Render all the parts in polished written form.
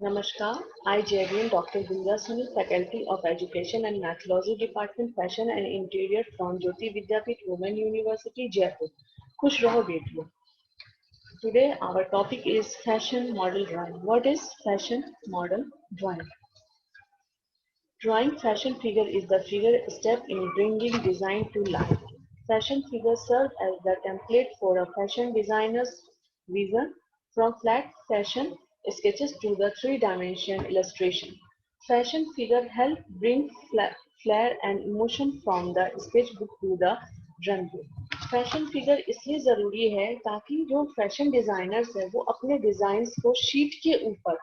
Namaskar, I Javian Dr. Gunja Sunil, Faculty of Education and Methodology Department, Fashion and Interior from Jyoti Vidyapeeth Women University, Jaipur. खुश रहो बेटियों. Today our topic is fashion model drawing. What is fashion model drawing? Drawing fashion figure is the figure step in bringing design to life. Fashion figures serve as the template for a fashion designer's vision, from flat fashion sketches to the three-dimensional illustration. Fashion figure help bring flair and emotion from the sketchbook to the runway. Fashion figure इसलिए ज़रूरी है ताकि जो fashion designers है वो अपने designs को sheet के ऊपर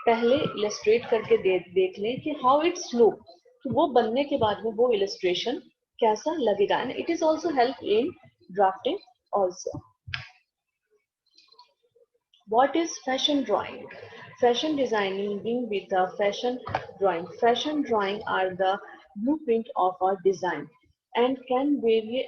पहले इलस्ट्रेट करके देख लें कि हाउ इट्स लुक, तो वो बनने के बाद में वो इलस्ट्रेशन कैसा लगेगा. And it is also help in drafting also. What is fashion drawing? Fashion designing being with a fashion drawing. Fashion drawing are the blueprint of a design and can vary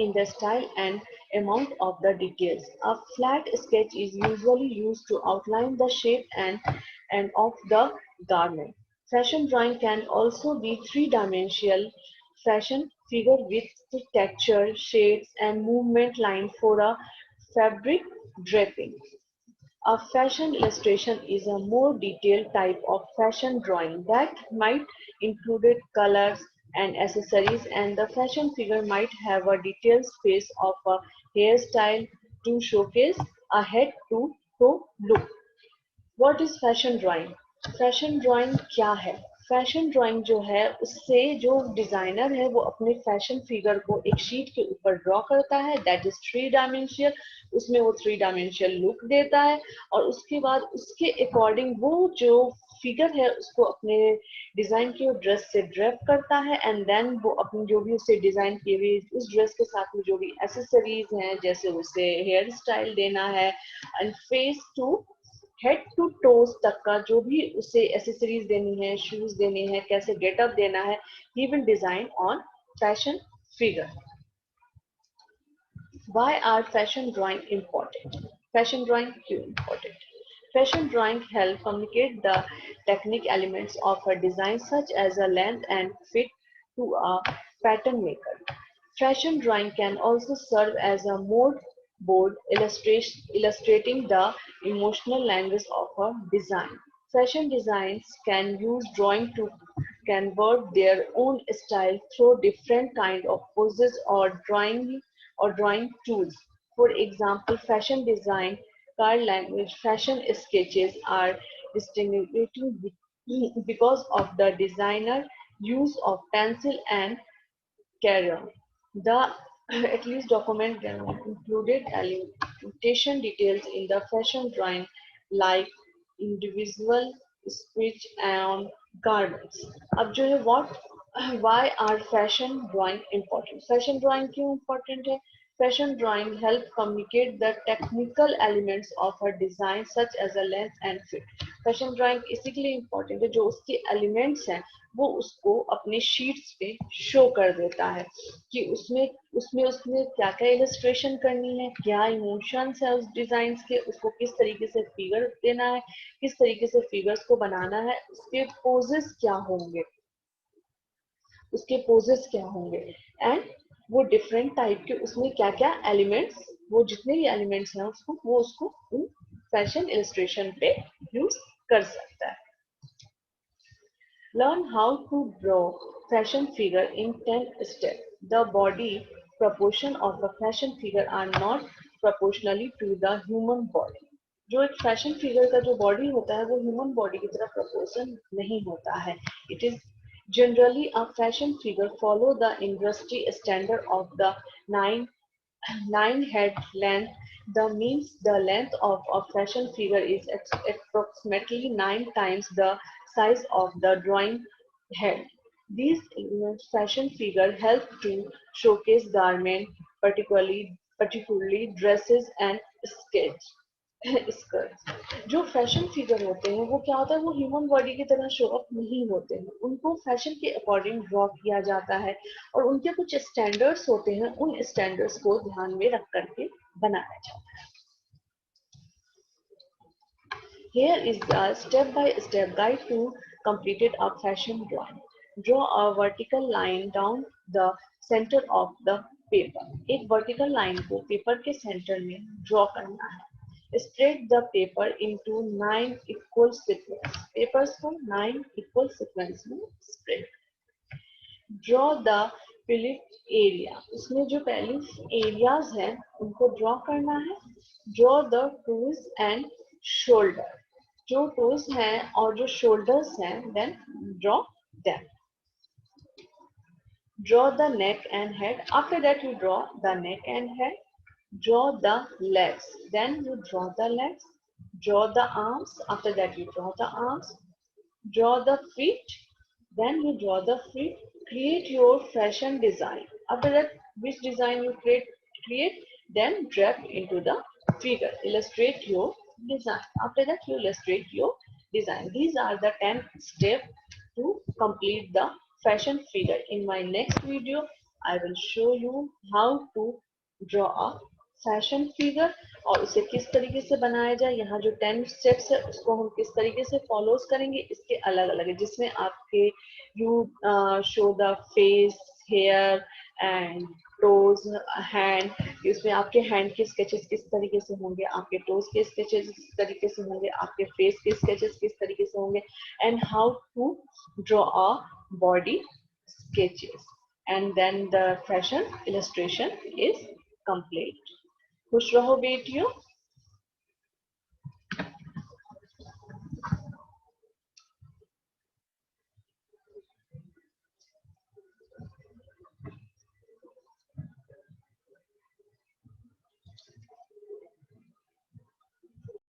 in the style and amount of the details. A flat sketch is usually used to outline the shape and of the garment. Fashion drawing can also be three-dimensional fashion figure with texture, shades, and movement line for a fabric draping. A fashion illustration is a more detailed type of fashion drawing that might include colors and accessories, and the fashion figure might have a detailed space of a hairstyle to showcase a head to toe look. What is fashion drawing? Fashion drawing क्या है? Fashion drawing जो है उससे जो designer है वो अपने fashion figure को एक शीट के ऊपर ड्रॉ करता है, दैट इज थ्री डायमेंशियल. उसमें वो थ्री डायमेंशियल लुक देता है और उसके बाद उसके अकॉर्डिंग वो जो फिगर है उसको अपने डिजाइन के ड्रेस से ड्रेप करता है, एंड देन वो अपनी जो भी उसे डिजाइन किए हुए उस ड्रेस के साथ में जो भी एसेसरीज हैं, जैसे उसे हेयर स्टाइल देना है and face to head to toes तक का जो भी उसे एसेसरीज देनी है, शूज देने हैं, कैसे गेटअप देना है, he will design on fashion figure. Why are fashion drawing important? Fashion drawing क्यों important? Fashion drawing help communicate the technique elements of a design such as a length and fit to a pattern maker. Fashion drawing can also serve as a mood board illustrating the emotional language of a design. Fashion designs can use drawing to convert their own style through different kind of poses or drawing tools. For example, fashion design card language fashion sketches are distinguishing because of the designer use of pencil and crayon. The at least document included alimentation details in the fashion drawing like individual speech and garments. अब जो है what why are fashion drawing important? Fashion drawing क्यों important है? Fashion drawing help communicate the technical elements of a design such as a length and fit. Fashion drawing इसीलिए important है जो उसके elements हैं वो उसको अपने शीट्स पे शो कर देता है कि उसमें उसमें उसमें क्या क्या इलस्ट्रेशन करनी है, क्या इमोशंस है उस डिजाइन के, उसको किस तरीके से फिगर देना है, किस तरीके से फिगर्स को बनाना है, उसके पोजेस क्या होंगे एंड वो डिफरेंट टाइप के उसमें क्या क्या एलिमेंट्स, वो जितने भी एलिमेंट्स हैं उसको उन फैशन इलस्ट्रेशन पे यूज कर सकता है. Learn how to draw fashion figure in 10 steps. The body proportion of a fashion figure are not proportionally to the human body. जो एक फैशन फिगर का जो बॉडी होता है वो ह्यूमन बॉडी की तरह प्रोपोर्शन नहीं होता है. It is generally a fashion figure follow the industry standard of the nine nine head length. The means the length of a fashion figure is approximately 9 times the size of the drawing head. These fashion figures help to showcase garment, particularly dresses and sketch. Skirts. जो fashion figure होते हैं वो क्या होता है, वो human body की तरह शो अप नहीं होते हैं, उनको फैशन के अकॉर्डिंग ड्रॉ किया जाता है और उनके कुछ स्टैंडर्ड्स होते हैं, उन स्टैंडर्ड्स को ध्यान में रख करके बनाया जाता है. Here is the step-by-step guide to completed a fashion drawing. Draw a vertical line down the center of the paper. एक vertical line को पेपर के सेंटर में draw करना है. Spread the paper into 9 equal sequence. Papers को 9 equal sequence में spread. Draw the pellet area. इसमें जो pellet areas हैं उनको draw करना है. Draw the toes and shoulder. जो toes हैं और जो shoulders हैं, then draw them. Draw the neck and head. After that you draw the neck and head. Draw the legs. Then you draw the legs. Draw the arms. After that you draw the arms. Draw the feet. Then you draw the feet. Create your fashion design. After that, which design you create, then draft into the figure. Illustrate your design. After that, you illustrate your design. These are the 10 steps to complete the fashion figure. In my next video, I will show you how to draw a fashion figure और इसे किस तरीके से बनाया जाए. यहाँ जो 10 steps है उसको हम किस तरीके से फॉलोज करेंगे, इसके अलग अलग है, जिसमें आपके you show the face, hair and toes, hand. इसमें आपके हैंड के स्केचेस किस तरीके से होंगे, आपके टोज के स्केचेस किस तरीके से होंगे, आपके फेस के स्केचेस किस तरीके से होंगे, and how to draw a body sketches, and then the fashion illustration is complete. खुश रहो बेटियों.